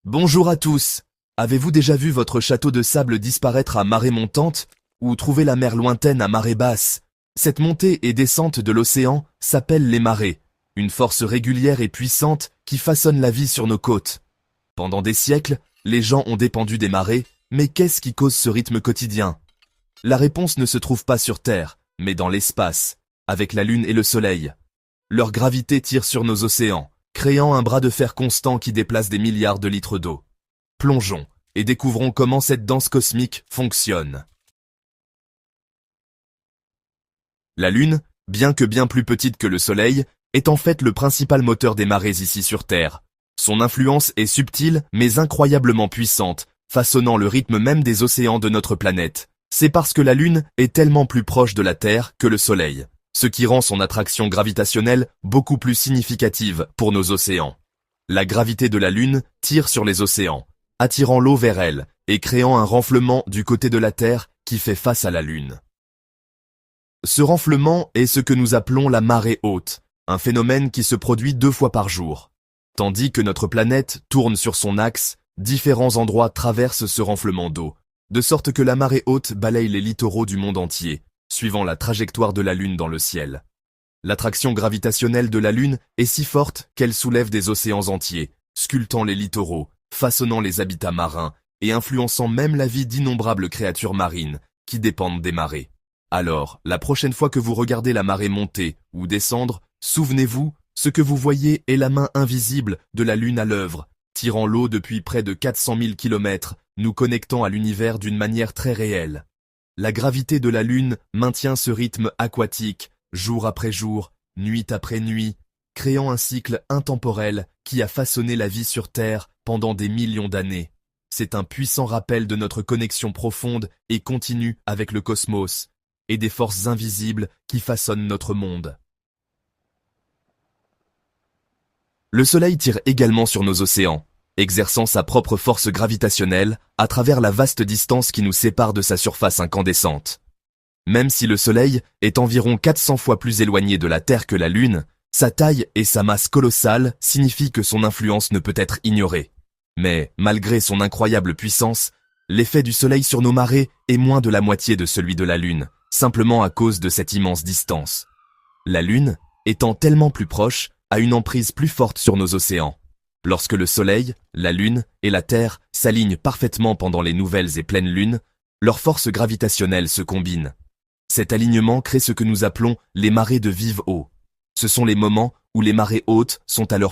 Bonjour à tous. Avez-vous déjà vu votre château de sable disparaître à marée montante ou trouver la mer lointaine à marée basse? Cette montée et descente de l'océan s'appelle les marées, une force régulière et puissante qui façonne la vie sur nos côtes. Pendant des siècles, les gens ont dépendu des marées, mais qu'est-ce qui cause ce rythme quotidien? La réponse ne se trouve pas sur Terre, mais dans l'espace, avec la Lune et le Soleil. Leur gravité tire sur nos océans, créant un bras de fer constant qui déplace des milliards de litres d'eau. Plongeons et découvrons comment cette danse cosmique fonctionne. La Lune, bien que bien plus petite que le Soleil, est en fait le principal moteur des marées ici sur Terre. Son influence est subtile mais incroyablement puissante, façonnant le rythme même des océans de notre planète. C'est parce que la Lune est tellement plus proche de la Terre que le Soleil, ce qui rend son attraction gravitationnelle beaucoup plus significative pour nos océans. La gravité de la Lune tire sur les océans, attirant l'eau vers elle et créant un renflement du côté de la Terre qui fait face à la Lune. Ce renflement est ce que nous appelons la marée haute, un phénomène qui se produit 2 fois par jour. Tandis que notre planète tourne sur son axe, différents endroits traversent ce renflement d'eau, de sorte que la marée haute balaye les littoraux du monde entier, suivant la trajectoire de la Lune dans le ciel. L'attraction gravitationnelle de la Lune est si forte qu'elle soulève des océans entiers, sculptant les littoraux, façonnant les habitats marins et influençant même la vie d'innombrables créatures marines qui dépendent des marées. Alors, la prochaine fois que vous regardez la marée monter ou descendre, souvenez-vous, ce que vous voyez est la main invisible de la Lune à l'œuvre, tirant l'eau depuis près de 400 000 kilomètres, nous connectant à l'univers d'une manière très réelle. La gravité de la Lune maintient ce rythme aquatique, jour après jour, nuit après nuit, créant un cycle intemporel qui a façonné la vie sur Terre pendant des millions d'années. C'est un puissant rappel de notre connexion profonde et continue avec le cosmos, et des forces invisibles qui façonnent notre monde. Le Soleil tire également sur nos océans, exerçant sa propre force gravitationnelle à travers la vaste distance qui nous sépare de sa surface incandescente. Même si le Soleil est environ 400 fois plus éloigné de la Terre que la Lune, sa taille et sa masse colossale signifient que son influence ne peut être ignorée. Mais, malgré son incroyable puissance, l'effet du Soleil sur nos marées est moins de la moitié de celui de la Lune, simplement à cause de cette immense distance. La Lune, étant tellement plus proche, a une emprise plus forte sur nos océans. Lorsque le Soleil, la Lune et la Terre s'alignent parfaitement pendant les nouvelles et pleines lunes, leurs forces gravitationnelles se combinent. Cet alignement crée ce que nous appelons les marées de vive eau. Ce sont les moments où les marées hautes sont à leur